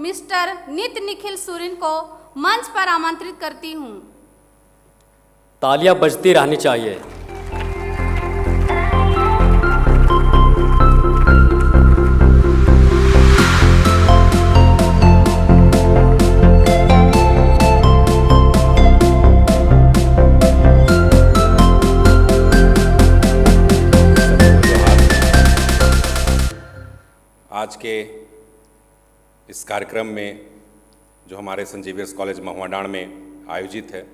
Mister नित निखिल सुरिन को मंच पर आमंत्रित करती हूँ। तालियां बजती रहनी चाहिए। आज के इस कार्यक्रम में जो हमारे सेंट जेवियर्स कॉलेज महुआडांड में आयोजित है,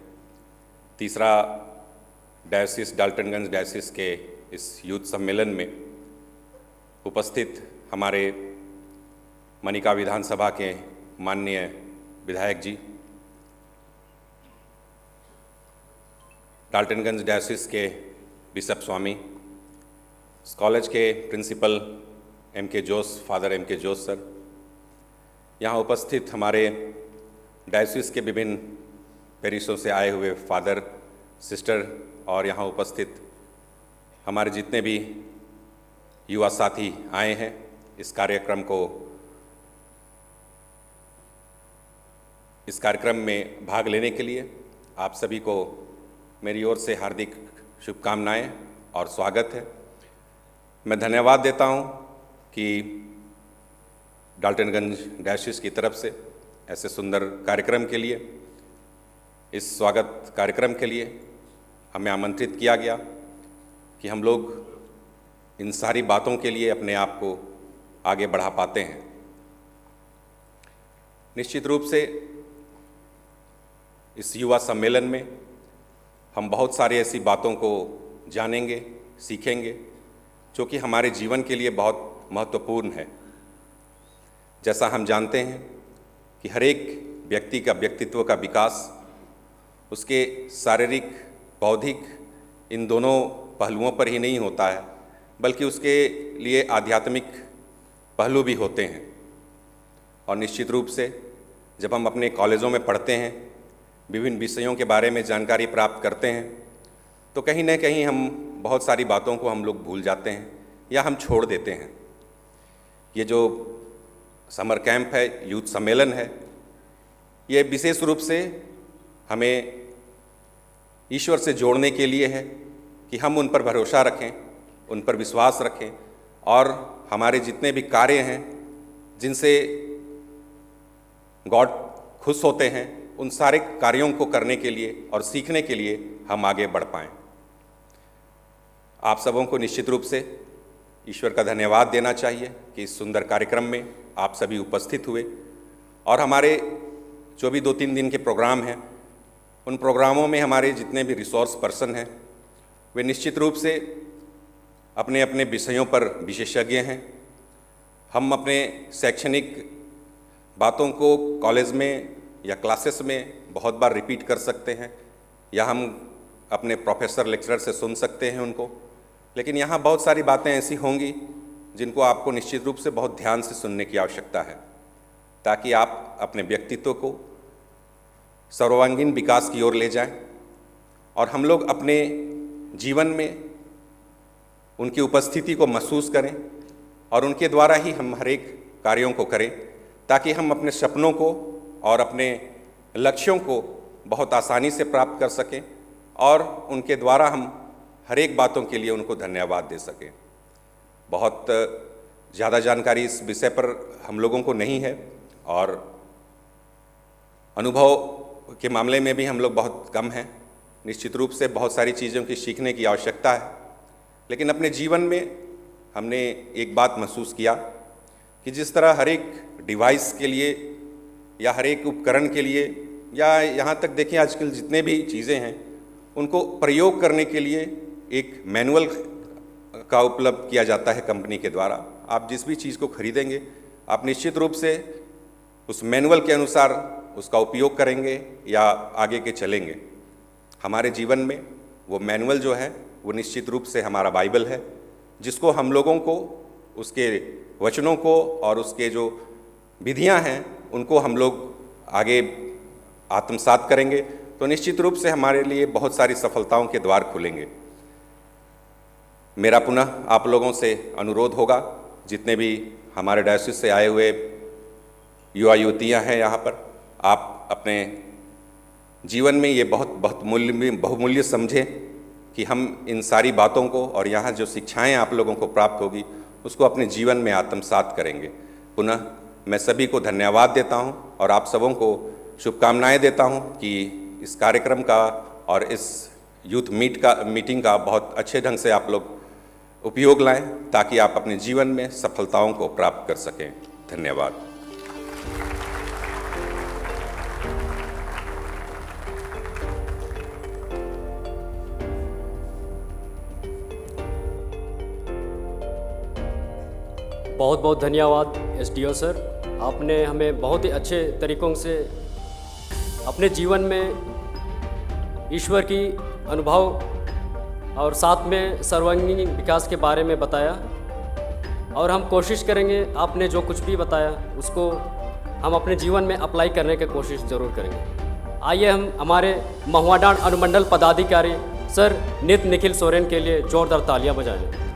तीसरा डायोसिस डाल्टनगंज डायोसिस के इस यूथ सम्मेलन में उपस्थित हमारे मनिका विधानसभा के माननीय विधायक जी, डाल्टनगंज डायोसिस के बिशप स्वामी, इस कॉलेज के प्रिंसिपल M.K. जोस, फादर M.K. जोस सर, यहाँ उपस्थित हमारे डायोसिस के विभिन्न पेरिशों से आए हुए फादर, सिस्टर और यहाँ उपस्थित हमारे जितने भी युवा साथी आए हैं इस कार्यक्रम में भाग लेने के लिए, आप सभी को मेरी ओर से हार्दिक शुभकामनाएं और स्वागत है। मैं धन्यवाद देता हूं कि डाल्टनगंज डायोसिस की तरफ से ऐसे सुंदर कार्यक्रम के लिए, इस स्वागत कार्यक्रम के लिए हमें आमंत्रित किया गया कि हम लोग इन सारी बातों के लिए अपने आप को आगे बढ़ा पाते हैं। निश्चित रूप से इस युवा सम्मेलन में हम बहुत सारी ऐसी बातों को जानेंगे, सीखेंगे, जो कि हमारे जीवन के लिए बहुत महत्वपूर्ण है। जैसा हम जानते हैं कि हर एक व्यक्ति का व्यक्तित्व का विकास उसके शारीरिक, बौद्धिक इन दोनों पहलुओं पर ही नहीं होता है, बल्कि उसके लिए आध्यात्मिक पहलू भी होते हैं। और निश्चित रूप से जब हम अपने कॉलेजों में पढ़ते हैं, विभिन्न विषयों के बारे में जानकारी प्राप्त करते हैं, तो कहीं ना कहीं हम बहुत सारी बातों को हम लोग भूल जाते हैं या हम छोड़ देते हैं। ये जो समर कैंप है, यूथ सम्मेलन है, ये विशेष रूप से हमें ईश्वर से जोड़ने के लिए है कि हम उन पर भरोसा रखें, उन पर विश्वास रखें और हमारे जितने भी कार्य हैं जिनसे गॉड खुश होते हैं, उन सारे कार्यों को करने के लिए और सीखने के लिए हम आगे बढ़ पाएं। आप सबों को निश्चित रूप से ईश्वर का धन्यवाद देना चाहिए कि इस सुंदर कार्यक्रम में आप सभी उपस्थित हुए और हमारे जो भी 2-3 दिन के प्रोग्राम हैं, उन प्रोग्रामों में हमारे जितने भी रिसोर्स पर्सन हैं वे निश्चित रूप से अपने अपने विषयों पर विशेषज्ञ हैं। हम अपने शैक्षणिक बातों को कॉलेज में या क्लासेस में बहुत बार रिपीट कर सकते हैं या हम अपने प्रोफेसर लेक्चरर से सुन सकते हैं उनको, लेकिन यहाँ बहुत सारी बातें ऐसी होंगी जिनको आपको निश्चित रूप से बहुत ध्यान से सुनने की आवश्यकता है, ताकि आप अपने व्यक्तित्व को सर्वांगीण विकास की ओर ले जाएं और हम लोग अपने जीवन में उनकी उपस्थिति को महसूस करें और उनके द्वारा ही हम हर एक कार्यों को करें, ताकि हम अपने सपनों को और अपने लक्ष्यों को बहुत आसानी से प्राप्त कर सकें और उनके द्वारा हम हर एक बातों के लिए उनको धन्यवाद दे सकें। बहुत ज़्यादा जानकारी इस विषय पर हम लोगों को नहीं है और अनुभव के मामले में भी हम लोग बहुत कम हैं। निश्चित रूप से बहुत सारी चीज़ों की सीखने की आवश्यकता है, लेकिन अपने जीवन में हमने एक बात महसूस किया कि जिस तरह हर एक डिवाइस के लिए या हर एक उपकरण के लिए या यहाँ तक देखिए आजकल जितने भी चीज़ें हैं उनको प्रयोग करने के लिए एक मैनुअल का उपलब्ध किया जाता है कंपनी के द्वारा। आप जिस भी चीज़ को खरीदेंगे आप निश्चित रूप से उस मैनुअल के अनुसार उसका उपयोग करेंगे या आगे के चलेंगे। हमारे जीवन में वो मैनुअल जो है वो निश्चित रूप से हमारा बाइबल है, जिसको हम लोगों को उसके वचनों को और उसके जो विधियां हैं उनको हम लोग आगे आत्मसात करेंगे तो निश्चित रूप से हमारे लिए बहुत सारी सफलताओं के द्वार खुलेंगे। मेरा पुनः आप लोगों से अनुरोध होगा, जितने भी हमारे डायोसिस से आए हुए युवा युवतियां हैं यहाँ पर, आप अपने जीवन में ये बहुमूल्य समझें कि हम इन सारी बातों को और यहाँ जो शिक्षाएं आप लोगों को प्राप्त होगी उसको अपने जीवन में आत्मसात करेंगे। पुनः मैं सभी को धन्यवाद देता हूँ और आप सबों को शुभकामनाएं देता हूँ कि इस कार्यक्रम का और इस यूथ मीटिंग का बहुत अच्छे ढंग से आप लोग उपयोग लाएं ताकि आप अपने जीवन में सफलताओं को प्राप्त कर सकें। धन्यवाद। बहुत बहुत धन्यवाद एसडीओ सर, आपने हमें बहुत ही अच्छे तरीकों से अपने जीवन में ईश्वर की अनुभव और साथ में सर्वांगीण विकास के बारे में बताया, और हम कोशिश करेंगे आपने जो कुछ भी बताया उसको हम अपने जीवन में अप्लाई करने की कोशिश ज़रूर करेंगे। आइए हम हमारे महुआडांड अनुमंडल पदाधिकारी सर नित निखिल सोरेन के लिए जोरदार तालियां बजाएं।